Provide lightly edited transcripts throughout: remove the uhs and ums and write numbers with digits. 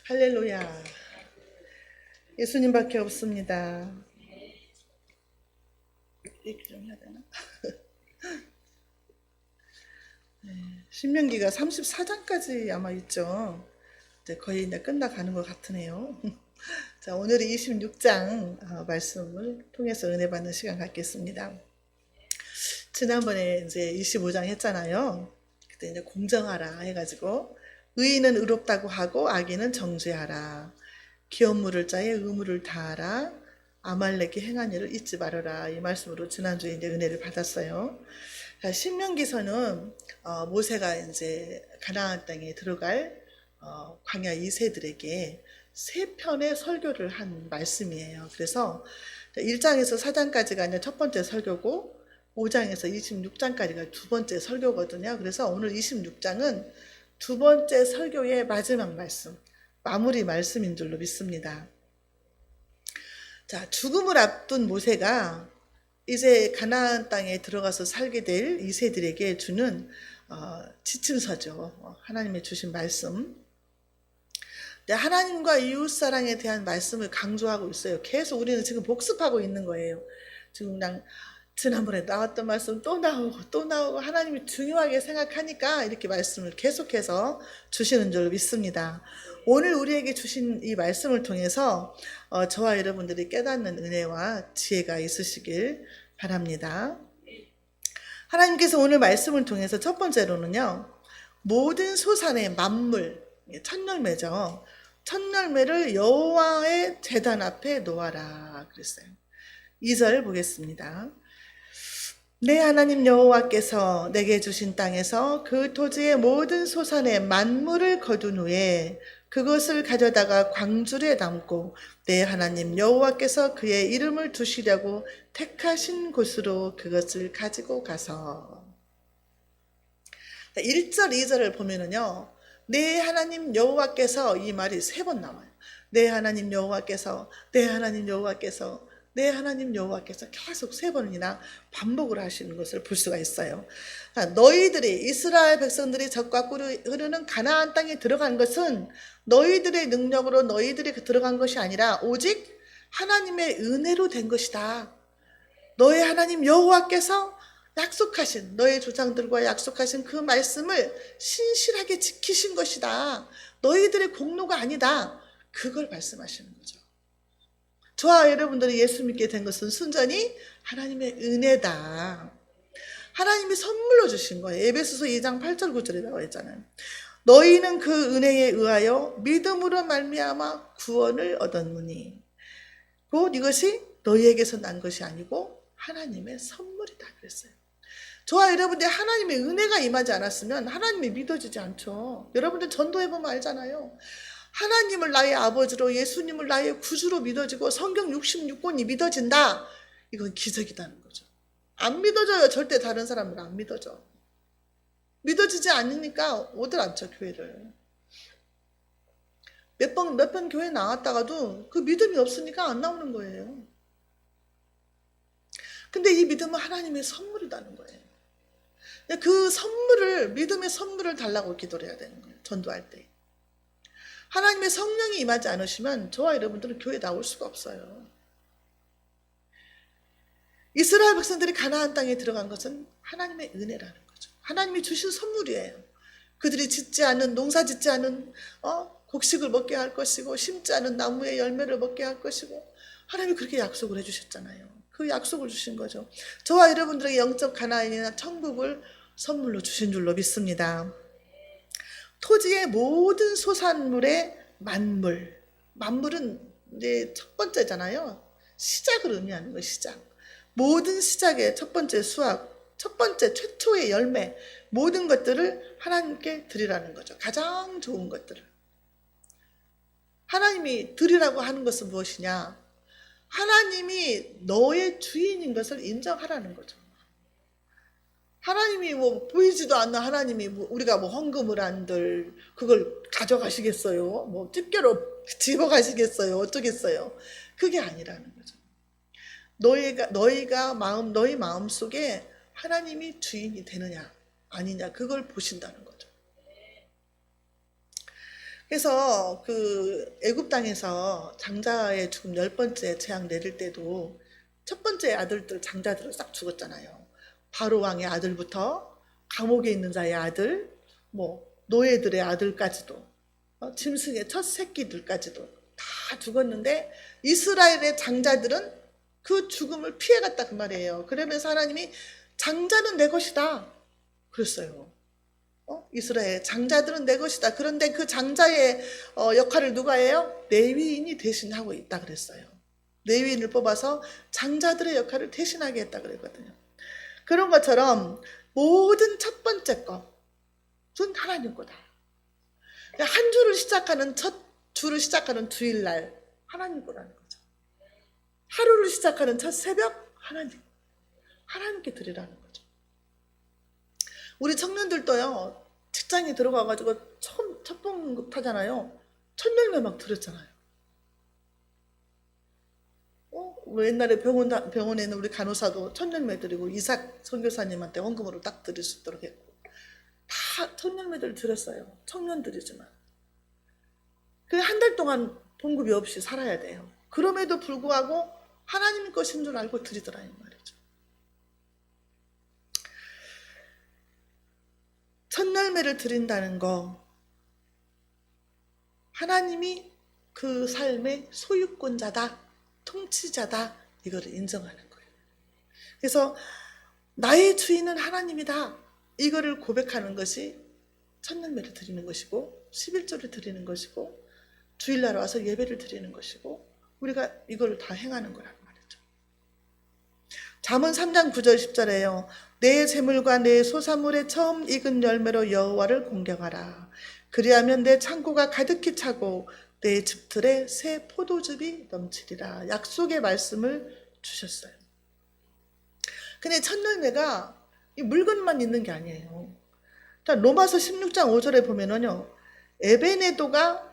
할렐루야. 예수님밖에 없습니다. 얘기 좀 해야 되나? 신명기가 34장까지 아마 있죠. 이제 거의 이제 끝나가는 것 같으네요. 자, 오늘은 26장 말씀을 통해서 은혜 받는 시간 갖겠습니다. 지난번에 이제 25장 했잖아요. 그때 이제 공정하라 해가지고 의인은 의롭다고 하고 악인은 정죄하라. 기업 물을 자의 의무를 다하라. 아말렉이 행한 일을 잊지 말아라. 이 말씀으로 지난주에 이제 은혜를 받았어요. 자, 신명기서는 모세가 이제 가나안 땅에 들어갈 광야 2세들에게 세 편의 설교를 한 말씀이에요. 그래서 1장에서 4장까지가 이제 첫 번째 설교고 5장에서 26장까지가 두 번째 설교거든요. 그래서 오늘 26장은 두 번째 설교의 마지막 말씀, 마무리 말씀인 줄로 믿습니다. 자, 죽음을 앞둔 모세가 이제 가나안 땅에 들어가서 살게 될 2세들에게 주는 지침서죠. 하나님의 주신 말씀. 하나님과 이웃사랑에 대한 말씀을 강조하고 있어요. 계속 우리는 지금 복습하고 있는 거예요. 지금 그냥 지난번에 나왔던 말씀 또 나오고 또 나오고 하나님이 중요하게 생각하니까 이렇게 말씀을 계속해서 주시는 줄 믿습니다. 오늘 우리에게 주신 이 말씀을 통해서 저와 여러분들이 깨닫는 은혜와 지혜가 있으시길 바랍니다. 하나님께서 오늘 말씀을 통해서 첫 번째로는요, 모든 소산의 만물, 첫 열매죠. 첫 열매를 여호와의 제단 앞에 놓아라 그랬어요. 2절 보겠습니다. 내 하나님 여호와께서 내게 주신 땅에서 그 토지의 모든 소산의 만물을 거둔 후에 그것을 가져다가 광주리에 담고 내 하나님 여호와께서 그의 이름을 두시려고 택하신 곳으로 그것을 가지고 가서. 1절 2절을 보면은요, 내 하나님 여호와께서 이 말이 3번 나와요. 내 하나님 여호와께서, 내 하나님 여호와께서, 내 하나님 여호와께서 계속 3번이나 반복을 하시는 것을 볼 수가 있어요. 너희들이, 이스라엘 백성들이 젖과 꿀이 흐르는 가나안 땅에 들어간 것은 너희들의 능력으로 너희들이 들어간 것이 아니라 오직 하나님의 은혜로 된 것이다. 너의 하나님 여호와께서 약속하신, 너의 조상들과 약속하신 그 말씀을 신실하게 지키신 것이다. 너희들의 공로가 아니다. 그걸 말씀하시는 거죠. 저와 여러분들이 예수 믿게 된 것은 순전히 하나님의 은혜다. 하나님이 선물로 주신 거예요. 에베소서 2장 8절 9절에 나와 있잖아요. 너희는 그 은혜에 의하여 믿음으로 말미암아 구원을 얻었느니 곧 이것이 너희에게서 난 것이 아니고 하나님의 선물이다 그랬어요. 저와 여러분들 하나님의 은혜가 임하지 않았으면 하나님이 믿어지지 않죠. 여러분들 전도해보면 알잖아요. 하나님을 나의 아버지로, 예수님을 나의 구주로 믿어지고 성경 66권이 믿어진다. 이건 기적이라는 거죠. 안 믿어져요. 절대 다른 사람을 안 믿어져. 믿어지지 않으니까 오들 않죠, 교회를. 몇 번 교회 나왔다가도 그 믿음이 없으니까 안 나오는 거예요. 근데 이 믿음은 하나님의 선물이라는 거예요. 그 선물을, 믿음의 선물을 달라고 기도를 해야 되는 거예요. 전도할 때. 하나님의 성령이 임하지 않으시면 저와 여러분들은 교회 나올 수가 없어요. 이스라엘 백성들이 가나안 땅에 들어간 것은 하나님의 은혜라는 거죠. 하나님이 주신 선물이에요. 그들이 짓지 않은, 농사 짓지 않은 곡식을 먹게 할 것이고 심지 않은 나무의 열매를 먹게 할 것이고 하나님이 그렇게 약속을 해주셨잖아요. 그 약속을 주신 거죠. 저와 여러분들에게 영적 가나안이나 천국을 선물로 주신 줄로 믿습니다. 토지의 모든 소산물의 만물. 만물은 이제 첫 번째잖아요. 시작을 의미하는 거예요. 시작. 모든 시작의 첫 번째 수확, 첫 번째 최초의 열매, 모든 것들을 하나님께 드리라는 거죠. 가장 좋은 것들을. 하나님이 드리라고 하는 것은 무엇이냐? 하나님이 너의 주인인 것을 인정하라는 거죠. 하나님이 보이지도 않는 하나님이 우리가 헌금을 한들 그걸 가져가시겠어요? 집게로 집어가시겠어요? 어쩌겠어요? 그게 아니라는 거죠. 너희 마음 속에 하나님이 주인이 되느냐 아니냐 그걸 보신다는 거죠. 그래서 그 애굽 땅에서 장자의 죽음 10번째 재앙 내릴 때도 첫 번째 아들들 장자들은 싹 죽었잖아요. 바로 왕의 아들부터 감옥에 있는 자의 아들, 뭐 노예들의 아들까지도, 짐승의 첫 새끼들까지도 다 죽었는데 이스라엘의 장자들은 그 죽음을 피해갔다 그 말이에요. 그러면서 하나님이 장자는 내 것이다 그랬어요. 이스라엘 장자들은 내 것이다. 그런데 그 장자의 역할을 누가 해요? 레위인이 대신하고 있다 그랬어요. 레위인을 뽑아서 장자들의 역할을 대신하게 했다 그랬거든요. 그런 것처럼 모든 첫 번째 것은 하나님 거다. 한 주를 시작하는 첫 주를 시작하는 주일날 하나님 거라는 거죠. 하루를 시작하는 첫 새벽 하나님께 드리라는 거죠. 우리 청년들도요, 직장에 들어가가지고 처음 첫 봉급 타잖아요. 첫 열매 막 드렸잖아요. 옛날에 병원에는 우리 간호사도 첫 열매 드리고 이삭 선교사님한테 헌금으로 딱 드릴 수 있도록 했고 다 첫 열매들 드렸어요. 청년들이지만. 그 한 달 동안 봉급이 없이 살아야 돼요. 그럼에도 불구하고 하나님 것인 줄 알고 드리더라 이 말이죠. 첫 열매를 드린다는 거, 하나님이 그 삶의 소유권자다, 통치자다, 이거를 인정하는 거예요. 그래서 나의 주인은 하나님이다, 이거를 고백하는 것이 첫 열매를 드리는 것이고 11조를 드리는 것이고 주일날 와서 예배를 드리는 것이고 우리가 이걸 다 행하는 거란 말이죠. 잠언 3장 9절 10절에요. 내 재물과 내 소산물의 처음 익은 열매로 여호와를 공경하라. 그리하면 내 창고가 가득히 차고 내 집틀에 새 포도즙이 넘치리라. 약속의 말씀을 주셨어요. 근데 첫 열매가 이 물건만 있는 게 아니에요. 로마서 16장 5절에 보면은요, 에베네도가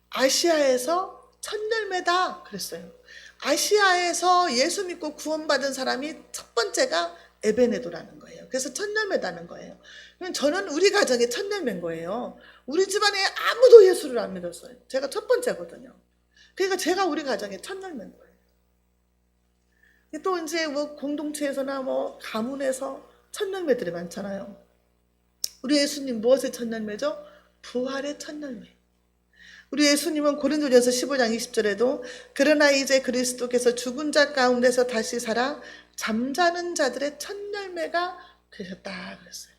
아시아에서 첫 열매다 그랬어요. 아시아에서 예수 믿고 구원받은 사람이 첫 번째가 에베네도라는 거예요. 그래서 첫 열매다는 거예요. 저는 우리 가정의 첫 열매인 거예요. 우리 집안에 아무도 예수를 안 믿었어요. 제가 첫 번째거든요. 그러니까 제가 우리 가정의 첫 열매인 거예요. 또 이제 뭐 공동체에서나 뭐 가문에서 첫 열매들이 많잖아요. 우리 예수님 무엇의 첫 열매죠? 부활의 첫 열매. 우리 예수님은 고린도전서 15장 20절에도 그러나 이제 그리스도께서 죽은 자 가운데서 다시 살아 잠자는 자들의 첫 열매가 되셨다 그랬어요.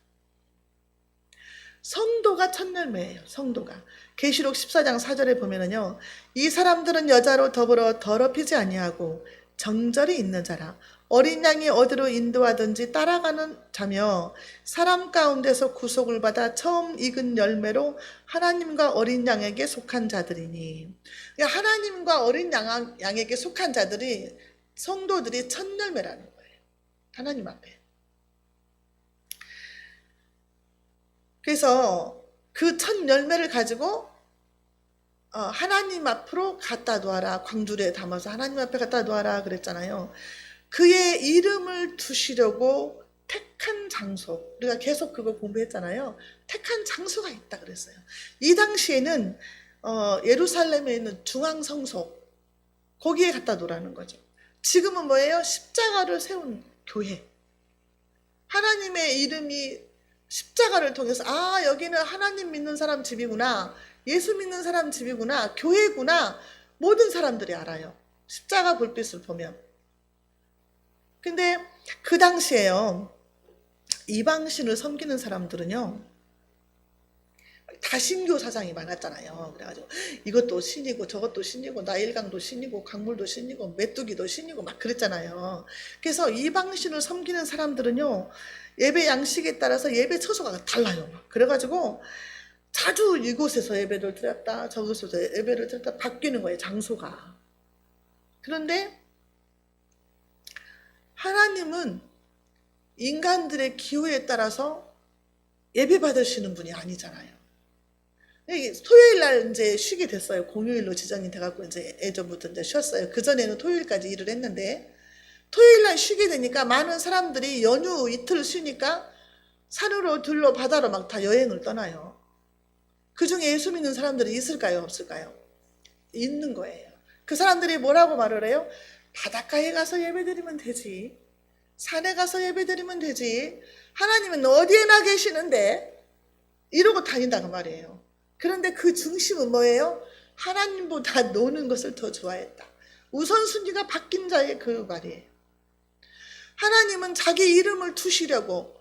성도가 첫 열매예요. 성도가. 계시록 14장 4절에 보면은요, 이 사람들은 여자로 더불어 더럽히지 아니하고 정절이 있는 자라. 어린 양이 어디로 인도하든지 따라가는 자며 사람 가운데서 구속을 받아 처음 익은 열매로 하나님과 어린 양에게 속한 자들이니. 하나님과 어린 양에게 속한 자들이, 성도들이 첫 열매라는 거예요. 하나님 앞에. 그래서 그 첫 열매를 가지고 하나님 앞으로 갖다 놓아라. 광주리에 담아서 하나님 앞에 갖다 놓아라 그랬잖아요. 그의 이름을 두시려고 택한 장소, 우리가 계속 그거 공부했잖아요. 택한 장소가 있다 그랬어요. 이 당시에는 예루살렘에 있는 중앙성소, 거기에 갖다 놓으라는 거죠. 지금은 뭐예요? 십자가를 세운 교회. 하나님의 이름이 십자가를 통해서 여기는 하나님 믿는 사람 집이구나, 예수 믿는 사람 집이구나, 교회구나, 모든 사람들이 알아요. 십자가 불빛을 보면. 근데 그 당시에요, 이방신을 섬기는 사람들은요, 다신교 사상이 많았잖아요. 그래가지고 이것도 신이고 저것도 신이고 나일강도 신이고 강물도 신이고 메뚜기도 신이고 막 그랬잖아요. 그래서 이방신을 섬기는 사람들은요, 예배 양식에 따라서 예배 처소가 달라요. 그래가지고 자주 이곳에서 예배를 드렸다 저곳에서 예배를 드렸다 바뀌는 거예요, 장소가. 그런데 하나님은 인간들의 기호에 따라서 예배 받으시는 분이 아니잖아요. 토요일 날 이제 쉬게 됐어요. 공휴일로 지정이 돼갖고 이제 예전부터 이제 쉬었어요. 그 전에는 토요일까지 일을 했는데 토요일 날 쉬게 되니까 많은 사람들이 연휴 이틀 쉬니까 산으로 들로 바다로 막 다 여행을 떠나요. 그 중에 예수 믿는 사람들이 있을까요? 없을까요? 있는 거예요. 그 사람들이 뭐라고 말을 해요? 바닷가에 가서 예배드리면 되지. 산에 가서 예배드리면 되지. 하나님은 어디에나 계시는데 이러고 다닌다고 말이에요. 그런데 그 중심은 뭐예요? 하나님보다 노는 것을 더 좋아했다. 우선순위가 바뀐 자의 그 말이에요. 하나님은 자기 이름을 두시려고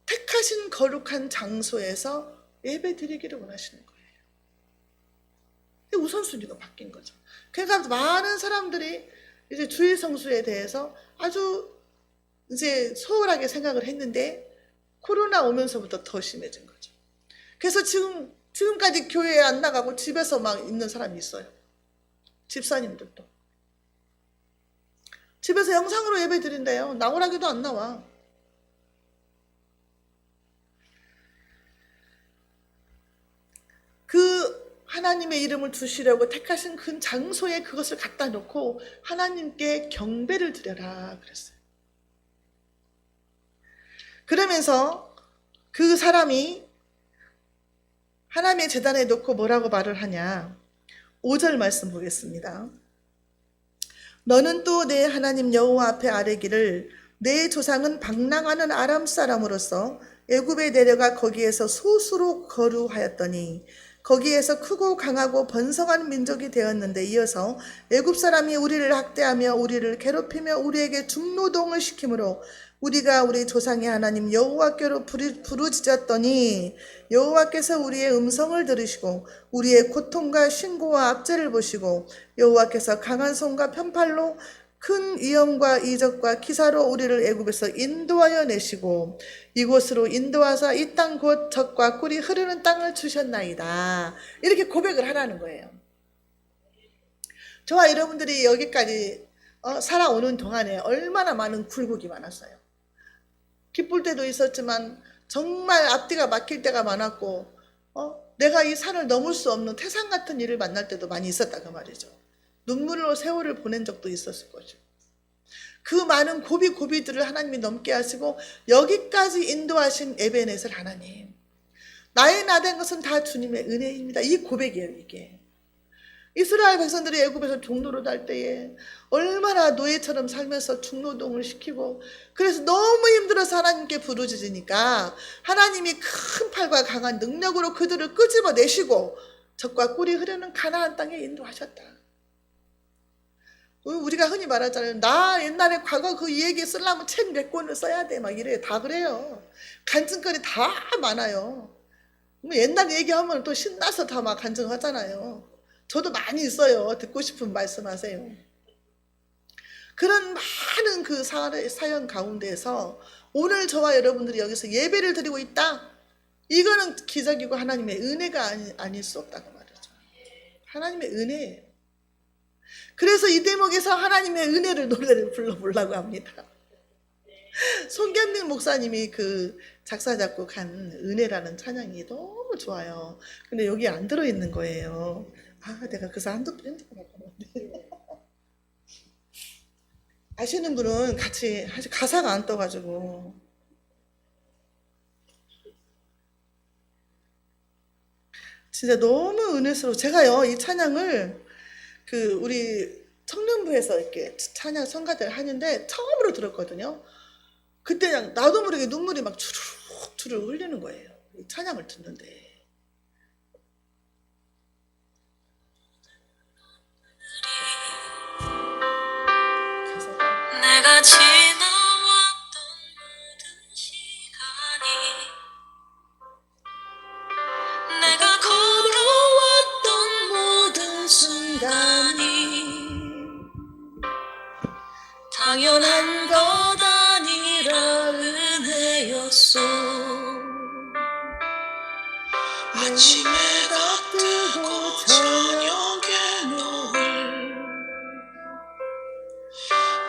택하신 거룩한 장소에서 예배드리기를 원하시는 거예요. 우선순위가 바뀐 거죠. 그러니까 많은 사람들이 이제 주일 성수에 대해서 아주 이제 소홀하게 생각을 했는데 코로나 오면서부터 더 심해진 거죠. 그래서 지금까지 교회에 안 나가고 집에서 막 있는 사람이 있어요. 집사님들도. 집에서 영상으로 예배 드린대요. 나오라기도 안 나와. 그 하나님의 이름을 두시려고 택하신 그 장소에 그것을 갖다 놓고 하나님께 경배를 드려라 그랬어요. 그러면서 그 사람이 하나님의 제단에 놓고 뭐라고 말을 하냐. 5절 말씀 보겠습니다. 너는 또 내 하나님 여호와 앞에 아뢰기를 내 조상은 방랑하는 아람 사람으로서 애굽에 내려가 거기에서 소수로 거류하였더니 거기에서 크고 강하고 번성한 민족이 되었는데 이어서 애굽 사람이 우리를 학대하며 우리를 괴롭히며 우리에게 중노동을 시키므로 우리가 우리 조상의 하나님 여호와께로 부르짖었더니 여호와께서 우리의 음성을 들으시고 우리의 고통과 신고와 압제를 보시고 여호와께서 강한 손과 편팔로 큰 위엄과 이적과 기사로 우리를 애굽에서 인도하여 내시고 이곳으로 인도하사 이 땅 곧 젖과 꿀이 흐르는 땅을 주셨나이다. 이렇게 고백을 하라는 거예요. 저와 여러분들이 여기까지 살아오는 동안에 얼마나 많은 굴곡이 많았어요. 기쁠 때도 있었지만 정말 앞뒤가 막힐 때가 많았고 내가 이 산을 넘을 수 없는 태산 같은 일을 만날 때도 많이 있었다 그 말이죠. 눈물로 세월을 보낸 적도 있었을 거죠. 그 많은 고비들을 하나님이 넘게 하시고 여기까지 인도하신 에베네셀 하나님, 나의 나된 것은 다 주님의 은혜입니다. 이 고백이에요. 이게 이스라엘 백성들이 애굽에서 종노릇 할 때에 얼마나 노예처럼 살면서 중노동을 시키고 그래서 너무 힘들어서 하나님께 부르짖으니까 하나님이 큰 팔과 강한 능력으로 그들을 끄집어내시고 젖과 꿀이 흐르는 가나안 땅에 인도하셨다. 우리가 흔히 말하잖아요. 나 옛날에 과거 그 얘기 쓰려면 책 몇 권을 써야 돼. 막 이래요. 다 그래요. 간증거리 다 많아요. 옛날 얘기하면 또 신나서 다 막 간증하잖아요. 저도 많이 있어요. 듣고 싶은 말씀하세요. 그런 많은 그 사연 가운데서 오늘 저와 여러분들이 여기서 예배를 드리고 있다. 이거는 기적이고 하나님의 은혜가 아닐 수 없다고 말이죠. 하나님의 은혜예요. 그래서 이 대목에서 하나님의 은혜를 노래를 불러보려고 합니다. 손경민 목사님이 그 작사 작곡한 은혜라는 찬양이 너무 좋아요. 근데 여기 안 들어있는 거예요. 내가 그 사람도 프린트가 바꿨는데. 아시는 분은 같이 가사가 안 떠가지고. 진짜 너무 은혜스러워. 제가요 이 찬양을 우리 청년부에서 이렇게 찬양 성가대를 하는데 처음으로 들었거든요. 그때 그냥 나도 모르게 눈물이 막 주르륵 흘리는 거예요. 이 찬양을 듣는데. 내가 지나왔던 모든 시간이 내가 걸어왔던 모든 순간이 당연한 것 아니라 은혜였소. 아침에 가 뜨고 저녁에 노을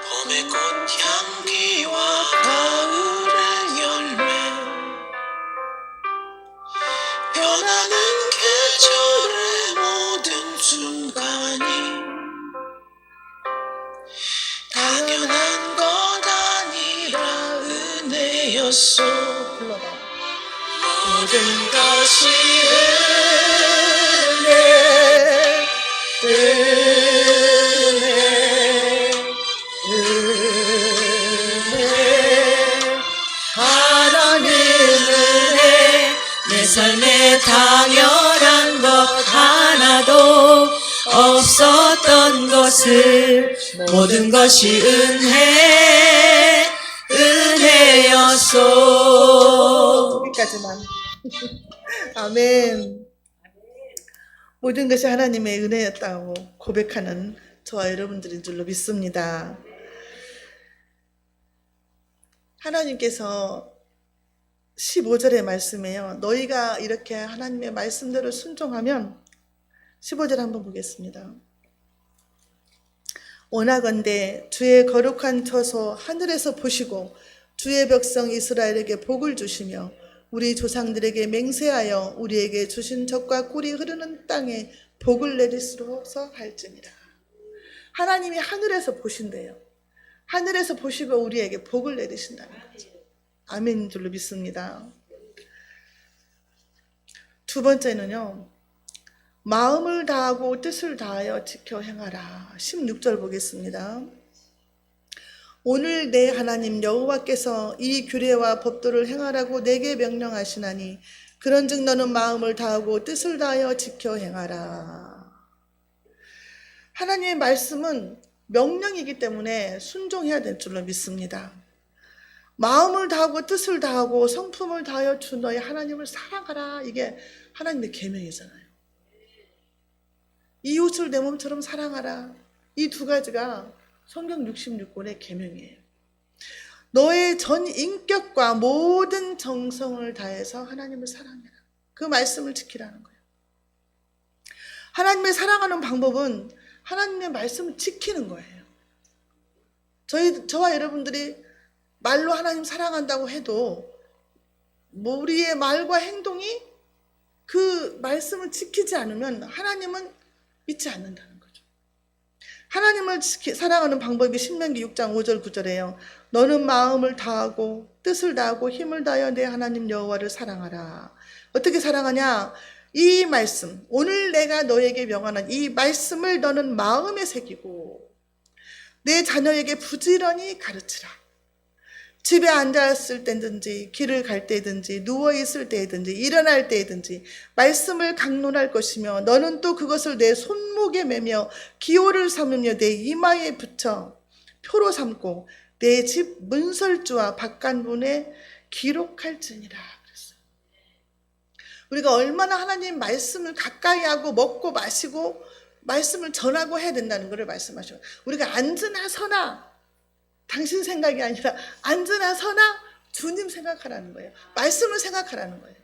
봄의 꽃향기와 가을의 열매 변하는 계절의 모든 순간이 당연한 것 아니라 은혜였소. 불러봐. 모든 것이 당연한 것 하나도 없었던 것을 모든 것이 은혜였소. 여기까지만. 아멘. 모든 것이 하나님의 은혜였다고 고백하는 저와 여러분들인 줄로 믿습니다. 하나님께서 15절의 말씀에요. 너희가 이렇게 하나님의 말씀대로 순종하면 15절 한번 보겠습니다. 원하건대 주의 거룩한 처소 하늘에서 보시고 주의 백성 이스라엘에게 복을 주시며 우리 조상들에게 맹세하여 우리에게 주신 젖과 꿀이 흐르는 땅에 복을 내리시소서 할지니라. 하나님이 하늘에서 보신대요. 하늘에서 보시고 우리에게 복을 내리신다는 거죠. 아멘인 줄로 믿습니다. 두 번째는요, 마음을 다하고 뜻을 다하여 지켜 행하라. 16절 보겠습니다. 오늘 내 하나님 여호와께서 이 규례와 법도를 행하라고 내게 명령하시나니 그런즉 너는 마음을 다하고 뜻을 다하여 지켜 행하라. 하나님의 말씀은 명령이기 때문에 순종해야 될 줄로 믿습니다. 마음을 다하고 뜻을 다하고 성품을 다하여 주 너의 하나님을 사랑하라. 이게 하나님의 계명이잖아요. 이웃을 내 몸처럼 사랑하라. 이 두 가지가 성경 66권의 계명이에요. 너의 전 인격과 모든 정성을 다해서 하나님을 사랑해라. 그 말씀을 지키라는 거예요. 하나님을 사랑하는 방법은 하나님의 말씀을 지키는 거예요. 저와 여러분들이 말로 하나님 사랑한다고 해도 우리의 말과 행동이 그 말씀을 지키지 않으면 하나님은 믿지 않는다는 거죠. 하나님을 사랑하는 방법이 신명기 6장 5절 9절이에요. 너는 마음을 다하고 뜻을 다하고 힘을 다하여 내 하나님 여호와를 사랑하라. 어떻게 사랑하냐? 이 말씀, 오늘 내가 너에게 명하는 이 말씀을 너는 마음에 새기고 내 자녀에게 부지런히 가르치라. 집에 앉아있을 때든지 길을 갈 때든지 누워있을 때든지 일어날 때든지 말씀을 강론할 것이며 너는 또 그것을 내 손목에 매며 기호를 삼으며 내 이마에 붙여 표로 삼고 내 집 문설주와 바깥문에 기록할지니라. 그랬어요. 우리가 얼마나 하나님 말씀을 가까이 하고 먹고 마시고 말씀을 전하고 해야 된다는 것을 말씀하셔요. 우리가 앉으나 서나 당신 생각이 아니라 앉으나 서나 주님 생각하라는 거예요. 말씀을 생각하라는 거예요.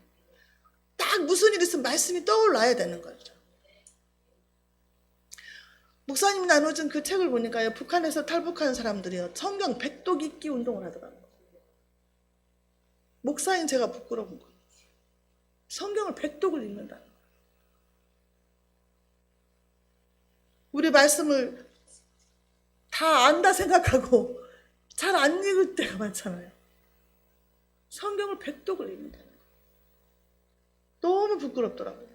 딱 무슨 일 있으면 말씀이 떠올라야 되는 거죠. 목사님 나눠준 그 책을 보니까요, 북한에서 탈북하는 사람들이요, 성경 백독 읽기 운동을 하더라고요. 목사인 제가 부끄러운 거예요. 성경을 백독을 읽는다. 우리 말씀을 다 안다 생각하고 잘 안 읽을 때가 많잖아요. 성경을 백독을 읽는다는 거예요. 너무 부끄럽더라고요.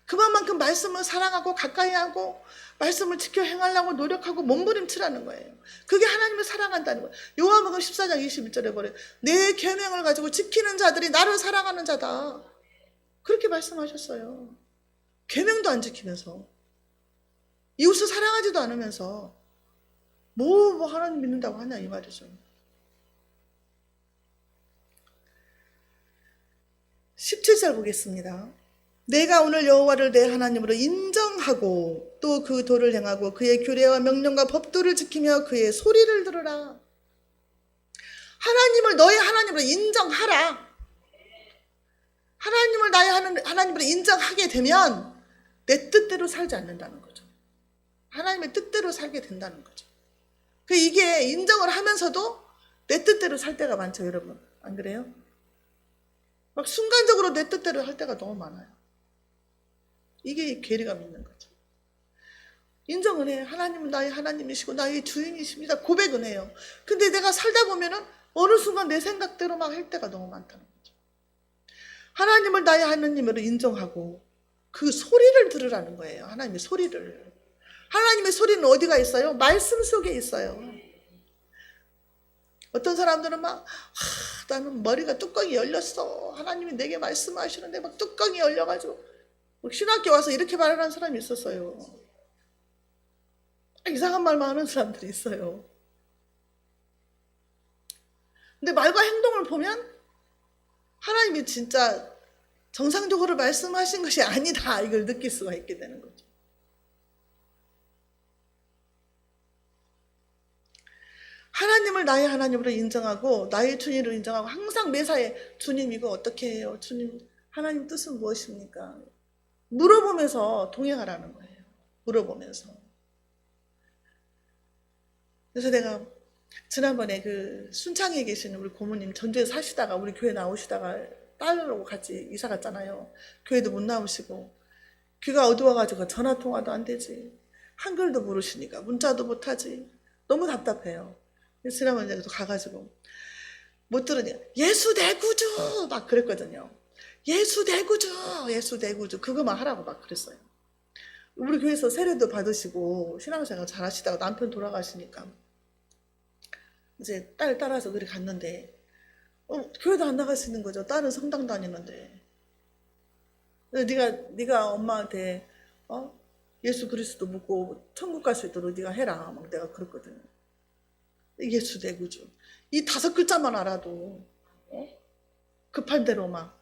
그만큼 말씀을 사랑하고 가까이 하고 말씀을 지켜 행하려고 노력하고 몸부림치라는 거예요. 그게 하나님을 사랑한다는 거예요. 요한복음 14장 21절에 보래요. 내 계명을 가지고 지키는 자들이 나를 사랑하는 자다. 그렇게 말씀하셨어요. 계명도 안 지키면서 이웃을 사랑하지도 않으면서 뭐 하나님 믿는다고 하냐 이 말이죠. 17절 보겠습니다. 내가 오늘 여호와를 내 하나님으로 인정하고 또 그 도를 행하고 그의 규례와 명령과 법도를 지키며 그의 소리를 들으라. 하나님을 너의 하나님으로 인정하라. 하나님을 나의 하나님으로 인정하게 되면 내 뜻대로 살지 않는다는 거죠. 하나님의 뜻대로 살게 된다는 거죠. 이게 인정을 하면서도 내 뜻대로 살 때가 많죠, 여러분. 안 그래요? 막 순간적으로 내 뜻대로 할 때가 너무 많아요. 이게 괴리감 있는 거죠. 인정은 해. 하나님은 나의 하나님이시고 나의 주인이십니다. 고백은 해요. 근데 내가 살다 보면은 어느 순간 내 생각대로 막 할 때가 너무 많다는 거죠. 하나님을 나의 하나님으로 인정하고 그 소리를 들으라는 거예요. 하나님의 소리를. 하나님의 소리는 어디가 있어요? 말씀 속에 있어요. 어떤 사람들은 막 나는 머리가 뚜껑이 열렸어. 하나님이 내게 말씀하시는데 막 뚜껑이 열려가지고 막 신학교 와서 이렇게 말하는 사람이 있었어요. 이상한 말만 하는 사람들이 있어요. 근데 말과 행동을 보면 하나님이 진짜 정상적으로 말씀하신 것이 아니다, 이걸 느낄 수가 있게 되는 거죠. 하나님을 나의 하나님으로 인정하고 나의 주님으로 인정하고 항상 매사에 주님 이거 어떻게 해요? 주님 하나님 뜻은 무엇입니까? 물어보면서 동행하라는 거예요. 물어보면서. 그래서 내가 지난번에 그 순창에 계시는 우리 고모님 전주에 사시다가 우리 교회 나오시다가 딸하고 같이 이사 갔잖아요. 교회도 못 나오시고 귀가 어두워가지고 전화통화도 안 되지, 한글도 모르시니까 문자도 못하지, 너무 답답해요. 그래서 지난번에 내가 또 가가지고 못 들으니 예수 내 구주 막 그랬거든요. 예수 내 구주, 예수 내 구주 그거만 하라고 막 그랬어요. 우리 교회에서 세례도 받으시고 신앙생활 잘 하시다가 남편 돌아가시니까 이제 딸 따라서 그리 갔는데 교회도 안 나갈 수 있는 거죠. 딸은 성당 다니는데. 네가 엄마한테 예수 그리스도 믿고 천국 갈 수 있도록 네가 해라 막 내가 그랬거든요. 예수 내 구주 이 5글자만 알아도 급한 대로 막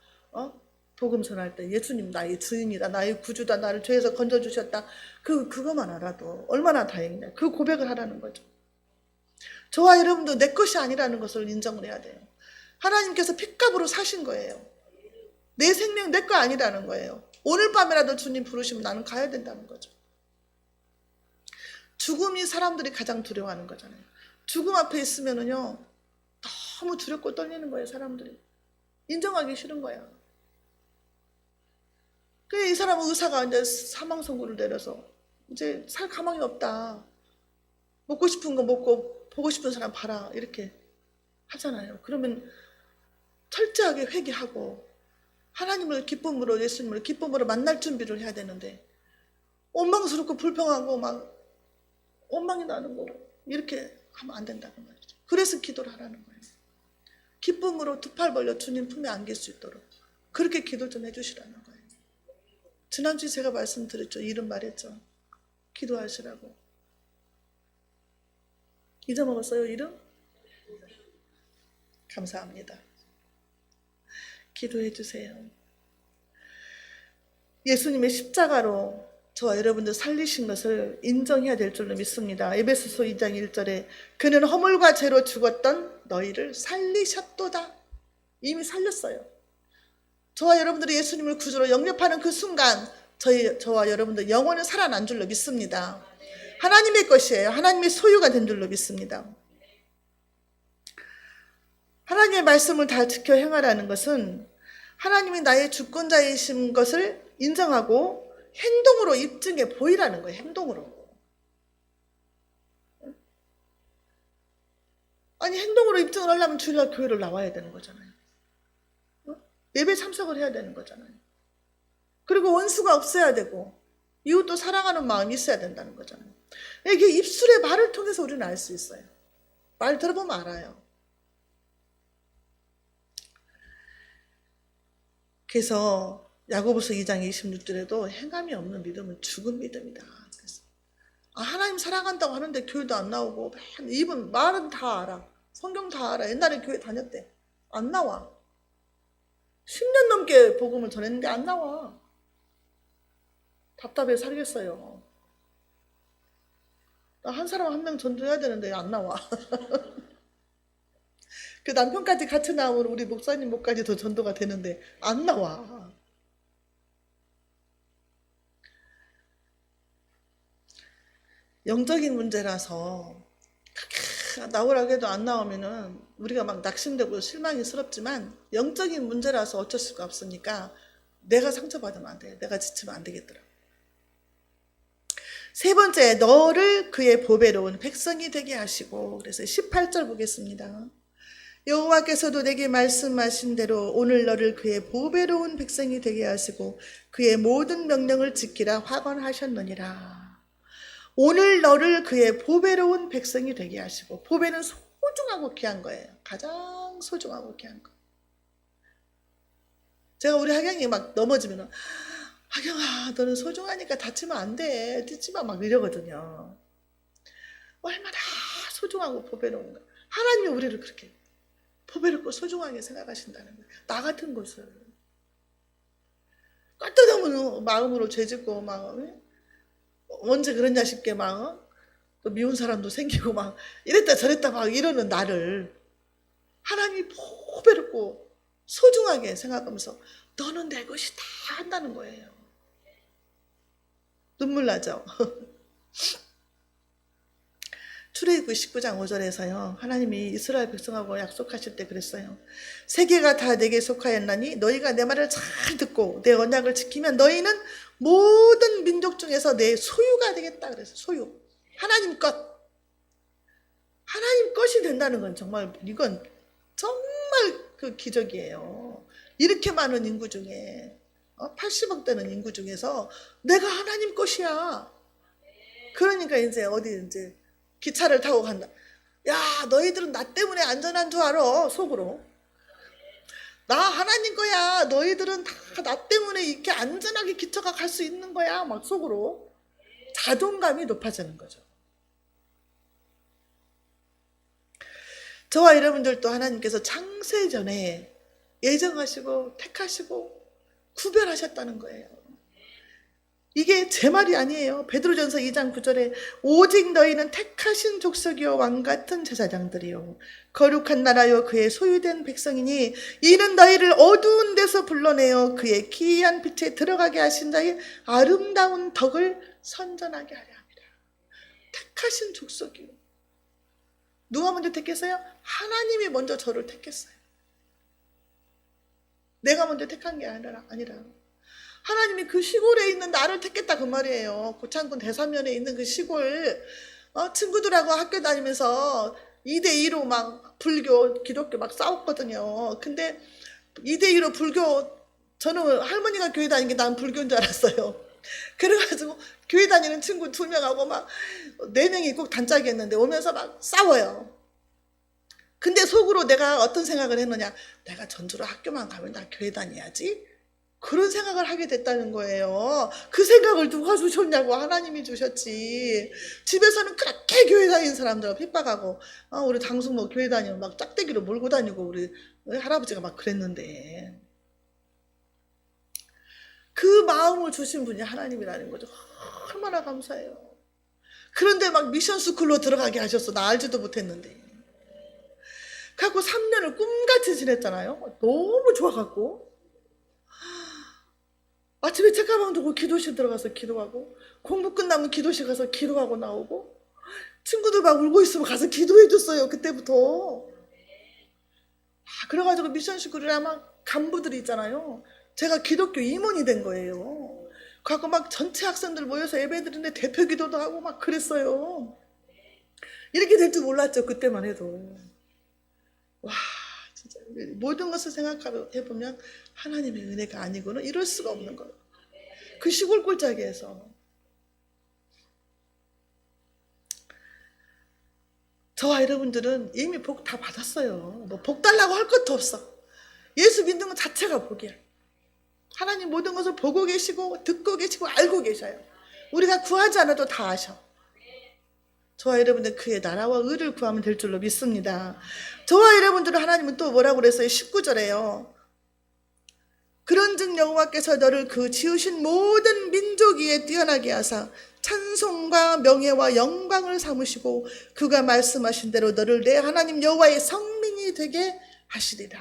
복음 전할 때 예수님 나의 주인이다, 나의 구주다, 나를 죄에서 건져주셨다, 그거만 알아도 얼마나 다행이냐, 그 고백을 하라는 거죠. 저와 여러분도 내 것이 아니라는 것을 인정을 해야 돼요. 하나님께서 핏값으로 사신 거예요. 내 생명 내 거 아니라는 거예요. 오늘 밤이라도 주님 부르시면 나는 가야 된다는 거죠. 죽음이 사람들이 가장 두려워하는 거잖아요. 죽음 앞에 있으면은요 너무 두렵고 떨리는 거예요. 사람들이 인정하기 싫은 거야. 그래 이 사람은 의사가 이제 사망 선고를 내려서 이제 살 가망이 없다, 먹고 싶은 거 먹고 보고 싶은 사람 봐라 이렇게 하잖아요. 그러면 철저하게 회개하고 하나님을 기쁨으로, 예수님을 기쁨으로 만날 준비를 해야 되는데 원망스럽고 불평하고 막 원망이 나는 거 이렇게 하면 안 된다는 말이죠. 그래서 기도를 하라는 거예요. 기쁨으로 두 팔 벌려 주님 품에 안길 수 있도록 그렇게 기도 좀 해주시라는 거예요. 지난주에 제가 말씀드렸죠. 이름 말했죠. 기도하시라고. 잊어먹었어요 이름? 감사합니다. 기도해 주세요. 예수님의 십자가로 저와 여러분들 살리신 것을 인정해야 될 줄로 믿습니다. 에베소서 2장 1절에 그는 허물과 죄로 죽었던 너희를 살리셨도다. 이미 살렸어요. 저와 여러분들이 예수님을 구주로 영접하는 그 순간 저와 여러분들 영혼은 살아난 줄로 믿습니다. 하나님의 것이에요. 하나님의 소유가 된 줄로 믿습니다. 하나님의 말씀을 다 지켜 행하라는 것은 하나님이 나의 주권자이신 것을 인정하고 행동으로 입증해 보이라는 거예요. 행동으로. 아니 행동으로 입증을 하려면 주일날 교회를 나와야 되는 거잖아요. 예배 참석을 해야 되는 거잖아요. 그리고 원수가 없어야 되고 이웃도 사랑하는 마음이 있어야 된다는 거잖아요. 이게 입술의 말을 통해서 우리는 알 수 있어요. 말 들어보면 알아요. 그래서 야고보서 2장 26절에도 행함이 없는 믿음은 죽은 믿음이다. 그래서 하나님 사랑한다고 하는데 교회도 안 나오고 입은 말은 다 알아. 성경 다 알아. 옛날에 교회 다녔대. 안 나와. 10년 넘게 복음을 전했는데 안 나와. 답답해 살겠어요. 나 한 사람 한 명 전도해야 되는데 안 나와. 그 남편까지 같이 나오면 우리 목사님 목까지 더 전도가 되는데 안 나와. 영적인 문제라서 나오라고 해도 안 나오면은 우리가 막 낙심되고 실망스럽지만 영적인 문제라서 어쩔 수가 없으니까 내가 상처받으면 안 돼. 내가 지치면 안 되겠더라. 세 번째, 너를 그의 보배로운 백성이 되게 하시고, 그래서 18절 보겠습니다. 여호와께서도 내게 말씀하신 대로 오늘 너를 그의 보배로운 백성이 되게 하시고 그의 모든 명령을 지키라 확언하셨느니라. 오늘 너를 그의 보배로운 백성이 되게 하시고, 보배는 소중하고 귀한 거예요. 가장 소중하고 귀한 거. 제가 우리 하경이 막 넘어지면 하경아 너는 소중하니까 다치면 안 돼. 뛰지 마 막 이러거든요. 얼마나 소중하고 보배로운 거. 하나님이 우리를 그렇게 보배롭고 소중하게 생각하신다는 거예요. 나 같은 것을 깜짝없는 마음으로 죄짓고 막 언제 그랬냐 싶게 막 또 미운 사람도 생기고 막 이랬다 저랬다 막 이러는 나를 하나님이 보배롭고 소중하게 생각하면서 너는 내 것이다 한다는 거예요. 눈물 나죠? 출애굽기 19장 5절에서요. 하나님이 이스라엘 백성하고 약속하실 때 그랬어요. 세계가 다 내게 속하였나니 너희가 내 말을 잘 듣고 내 언약을 지키면 너희는 모든 민족 중에서 내 소유가 되겠다 그랬어요. 소유. 하나님 것. 하나님 것이 된다는 건 정말 이건 정말 그 기적이에요. 이렇게 많은 인구 중에 80억 되는 인구 중에서 내가 하나님 것이야. 그러니까 이제 어디 이제 기차를 타고 간다. 야, 너희들은 나 때문에 안전한 줄 알아. 속으로. 나 하나님 거야. 너희들은 다 나 때문에 이렇게 안전하게 기차가 갈 수 있는 거야. 막 속으로. 자존감이 높아지는 거죠. 저와 여러분들도 하나님께서 창세전에 예정하시고 택하시고 구별하셨다는 거예요. 이게 제 말이 아니에요. 베드로전서 2장 9절에 오직 너희는 택하신 족속이요 왕같은 제사장들이요 거룩한 나라요 그의 소유된 백성이니 이는 너희를 어두운 데서 불러내어 그의 기이한 빛에 들어가게 하신 자의 아름다운 덕을 선전하게 하려 합니다. 택하신 족속이요. 누가 먼저 택했어요? 하나님이 먼저 저를 택했어요. 내가 먼저 택한 게 아니라 하나님이 그 시골에 있는 나를 택했다 그 말이에요. 고창군 대산면에 있는 그 시골 친구들하고 학교 다니면서 2대2로 막 불교 기독교 막 싸웠거든요. 근데 2대2로 불교 저는 할머니가 교회 다니는 게 난 불교인 줄 알았어요. 그래가지고 교회 다니는 친구 2명하고 막 4명이 꼭 단짝이었는데 오면서 막 싸워요. 근데 속으로 내가 어떤 생각을 했느냐, 내가 전주로 학교만 가면 나 교회 다녀야지, 그런 생각을 하게 됐다는 거예요. 그 생각을 누가 주셨냐고. 하나님이 주셨지. 집에서는 그렇게 교회 다니는 사람들 핍박하고 우리 당숙모 교회 다니면 막 짝대기로 몰고 다니고 우리 할아버지가 막 그랬는데 그 마음을 주신 분이 하나님이라는 거죠. 얼마나 감사해요. 그런데 막 미션스쿨로 들어가게 하셨어. 나 알지도 못했는데. 그래갖고 3년을 꿈같이 지냈잖아요. 너무 좋아갖고 아침에 책가방 두고 기도실 들어가서 기도하고 공부 끝나면 기도실 가서 기도하고 나오고 친구들 막 울고 있으면 가서 기도해 줬어요. 그때부터. 그래가지고 미션스쿨이랑 막 간부들이 있잖아요. 제가 기독교 임원이 된 거예요. 그래갖고 막 전체 학생들 모여서 예배 드리는데 대표 기도도 하고 막 그랬어요. 이렇게 될 줄 몰랐죠. 그때만 해도. 와, 진짜 모든 것을 생각해보면 하나님의 은혜가 아니고는 이럴 수가 없는 거예요. 그 시골 골짜기에서 저와 여러분들은 이미 복 다 받았어요. 뭐 복 달라고 할 것도 없어. 예수 믿는 것 자체가 복이야. 하나님 모든 것을 보고 계시고 듣고 계시고 알고 계셔요. 우리가 구하지 않아도 다 아셔. 저와 여러분들 그의 나라와 의를 구하면 될 줄로 믿습니다. 저와 여러분들은 하나님은 또 뭐라고 그랬어요? 19절에요. 그런즉 여호와께서 너를 그 지으신 모든 민족 위에 뛰어나게 하사 찬송과 명예와 영광을 삼으시고 그가 말씀하신 대로 너를 내 하나님 여호와의 성민이 되게 하시리라.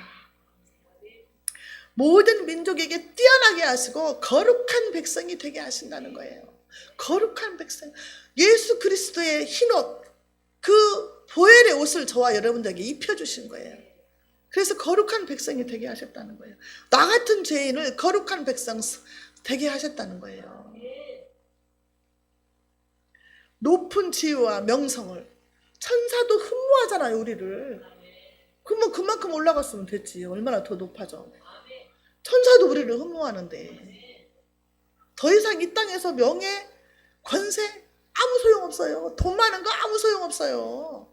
모든 민족에게 뛰어나게 하시고 거룩한 백성이 되게 하신다는 거예요. 거룩한 백성. 예수 그리스도의 흰옷, 그 보혈의 옷을 저와 여러분들에게 입혀주신 거예요. 그래서 거룩한 백성이 되게 하셨다는 거예요. 나 같은 죄인을 거룩한 백성 되게 하셨다는 거예요. 높은 지위와 명성을. 천사도 흠모하잖아요, 우리를. 그러면 그만큼 올라갔으면 됐지. 얼마나 더 높아져. 천사도 우리를 흠모하는데 더 이상 이 땅에서 명예, 권세 아무 소용없어요. 돈 많은 거 아무 소용없어요.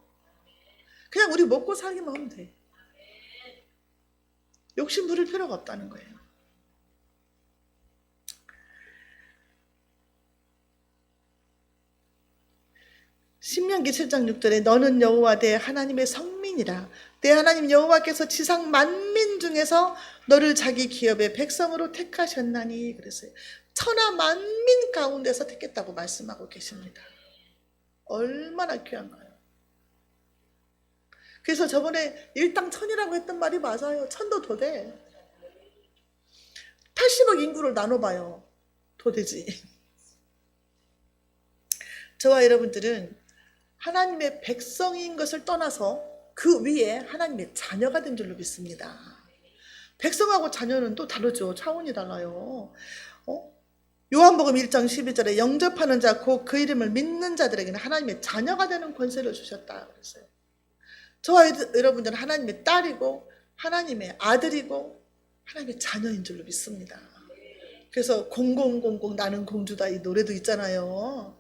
그냥 우리 먹고 살기만 하면 돼. 욕심 부릴 필요가 없다는 거예요. 신명기 7장 6절에 너는 여호와 내 하나님의 성민이라. 내 하나님 여호와께서 지상 만민 중에서 너를 자기 기업의 백성으로 택하셨나니 그랬어요. 천하 만민 가운데서 택했다고 말씀하고 계십니다. 얼마나 귀한가요? 그래서 저번에 일당천이라고 했던 말이 맞아요. 천도 도대. 80억 인구를 나눠봐요. 도대지. 저와 여러분들은 하나님의 백성인 것을 떠나서 그 위에 하나님의 자녀가 된 줄로 믿습니다. 백성하고 자녀는 또 다르죠. 차원이 달라요. 요한복음 1장 12절에 영접하는 자 곧 그 이름을 믿는 자들에게는 하나님의 자녀가 되는 권세를 주셨다 그랬어요. 저와 여러분들은 하나님의 딸이고 하나님의 아들이고 하나님의 자녀인 줄로 믿습니다. 그래서 0000 나는 공주다 이 노래도 있잖아요.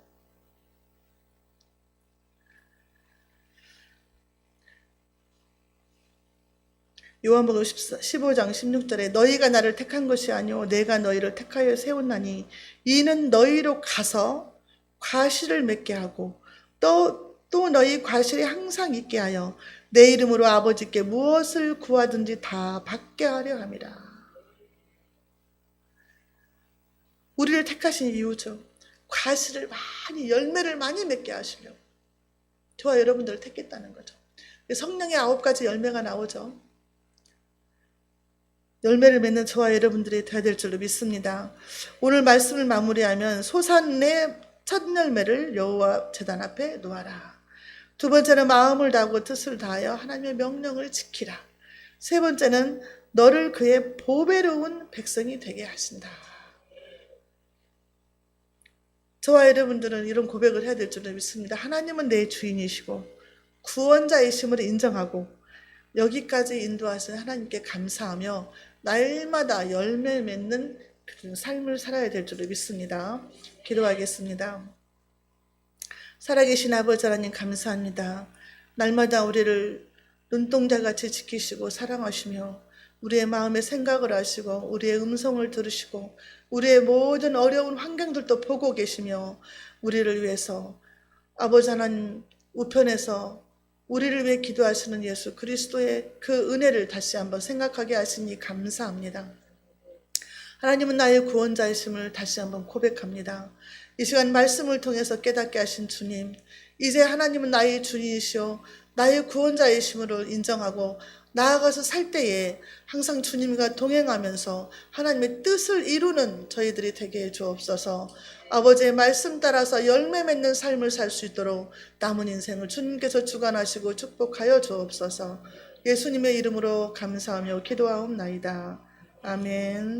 요한복음 15장 16절에 너희가 나를 택한 것이 아니오 내가 너희를 택하여 세웠나니 이는 너희로 가서 과실을 맺게 하고 또 너희 과실이 항상 있게 하여 내 이름으로 아버지께 무엇을 구하든지 다 받게 하려 함이라. 우리를 택하신 이유죠. 과실을 많이 열매를 많이 맺게 하시려고 저와 여러분들을 택했다는 거죠. 성령의 9가지 열매가 나오죠. 열매를 맺는 저와 여러분들이 되어야 될 줄로 믿습니다. 오늘 말씀을 마무리하면 소산의 첫 열매를 여호와 제단 앞에 놓아라. 두 번째는 마음을 다하고 뜻을 다하여 하나님의 명령을 지키라. 세 번째는 너를 그의 보배로운 백성이 되게 하신다. 저와 여러분들은 이런 고백을 해야 될 줄로 믿습니다. 하나님은 내 주인이시고 구원자이심을 인정하고 여기까지 인도하신 하나님께 감사하며 날마다 열매 맺는 삶을 살아야 될 줄로 믿습니다. 기도하겠습니다. 살아계신 아버지 하나님 감사합니다. 날마다 우리를 눈동자같이 지키시고 사랑하시며 우리의 마음의 생각을 하시고 우리의 음성을 들으시고 우리의 모든 어려운 환경들도 보고 계시며 우리를 위해서 아버지 하나님 우편에서 우리를 위해 기도하시는 예수 그리스도의 그 은혜를 다시 한번 생각하게 하시니 감사합니다. 하나님은 나의 구원자이심을 다시 한번 고백합니다. 이 시간 말씀을 통해서 깨닫게 하신 주님, 이제 하나님은 나의 주님이시오 나의 구원자이심으로 인정하고 나아가서 살 때에 항상 주님과 동행하면서 하나님의 뜻을 이루는 저희들이 되게 해 주옵소서. 아버지의 말씀 따라서 열매 맺는 삶을 살 수 있도록 남은 인생을 주님께서 주관하시고 축복하여 주옵소서. 예수님의 이름으로 감사하며 기도하옵나이다. 아멘.